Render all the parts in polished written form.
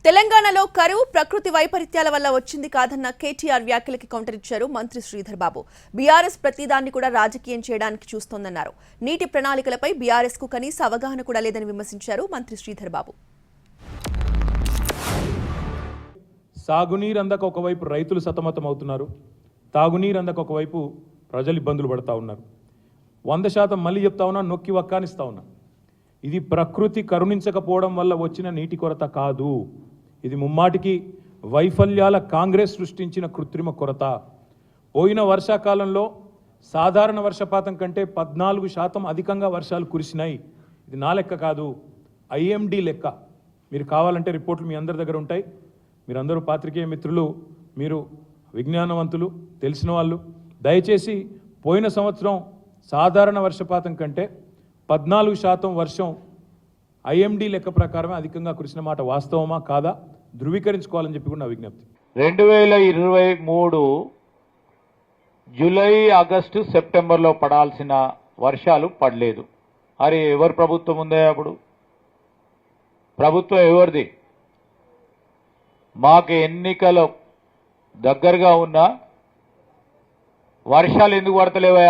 తెలంగాణలో కరువు ప్రకృతి వైపరీత్యాల వల్ల వచ్చింది కాదన్న కేటీఆర్ వ్యాఖ్యలకి కౌంటర్ ఇచ్చారు మంత్రి శ్రీధర్ బాబు. బీఆర్ఎస్ ప్రతిదాన్ని కూడా రాజకీయం చేయడానికి చూస్తోందన్నారు. నీటి ప్రణాళికలపై బీఆర్ఎస్ కు కనీస అవగాహన కూడా లేదని విమర్శించారు మంత్రి శ్రీధర్ బాబు. సాగునీరు అందక ఒకవైపు రైతులు సతమతమవుతున్నారు, తాగునీరు అందక ఒకవైపు ప్రజలు ఇబ్బందులు పడతా ఉన్నారు. 100% మళ్ళీ చెప్తా ఉన్నా, నొక్కి వక్కానిస్తా ఉన్నా. ఇది ప్రకృతి కరుణించకపోవడం వల్ల వచ్చిన నీటి కొరత కాదు. ఇది ముమ్మాటికి వైఫల్యాల కాంగ్రెస్ సృష్టించిన కృత్రిమ కొరత. పోయిన వర్షాకాలంలో సాధారణ వర్షపాతం కంటే 14% అధికంగా వర్షాలు కురిసినాయి. ఇది నా లెక్క కాదు, IMD లెక్క. మీరు కావాలంటే రిపోర్ట్లు మీ అందరి దగ్గర ఉంటాయి. మీరందరూ పాత్రికేయ మిత్రులు, మీరు విజ్ఞానవంతులు, తెలిసిన వాళ్ళు. దయచేసి పోయిన సంవత్సరం సాధారణ వర్షపాతం కంటే 14% వర్షం IMD లెక్క ప్రకారమే అధికంగా కురిసిన మాట వాస్తవమా కాదా ధృవీకరించుకోవాలని చెప్పి కూడా నా విజ్ఞప్తి. 2023 జూలై, ఆగస్టు, సెప్టెంబర్లో పడాల్సిన వర్షాలు పడలేదు. అరే ఎవరి ప్రభుత్వం ఉందే అప్పుడు? ప్రభుత్వం ఎవరిది? మాకు ఎన్నికలు దగ్గరగా ఉన్నా వర్షాలు ఎందుకు పడతలేవా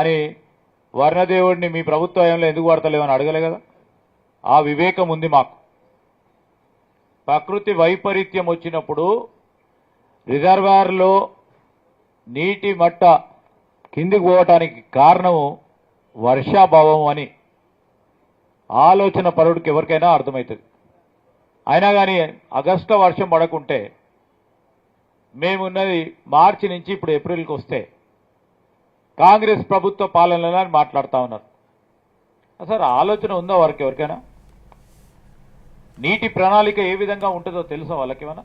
అని వర్ణదేవుడిని మీ ప్రభుత్వంలో ఎందుకు పడతలేవని అడగలే కదా. ఆ వివేకం ఉంది మాకు. ప్రకృతి వైపరీత్యం వచ్చినప్పుడు రిజర్వాయర్లో నీటి మట్ట కిందికి పోవటానికి కారణము వర్షాభావం అని ఆలోచన పరుడికి ఎవరికైనా అర్థమవుతుంది. అయినా కానీ ఆగస్టులో వర్షం పడకుంటే మేమున్నది మార్చి నుంచి ఇప్పుడు ఏప్రిల్కి వస్తే కాంగ్రెస్ ప్రభుత్వ పాలనలో అని మాట్లాడుతూ ఉన్నారు. అసలు ఆలోచన ఉందా వారికి ఎవరికైనా? నీటి ప్రణాళిక ఏ విధంగా ఉంటుందో తెలుసా వాళ్ళకేమైనా?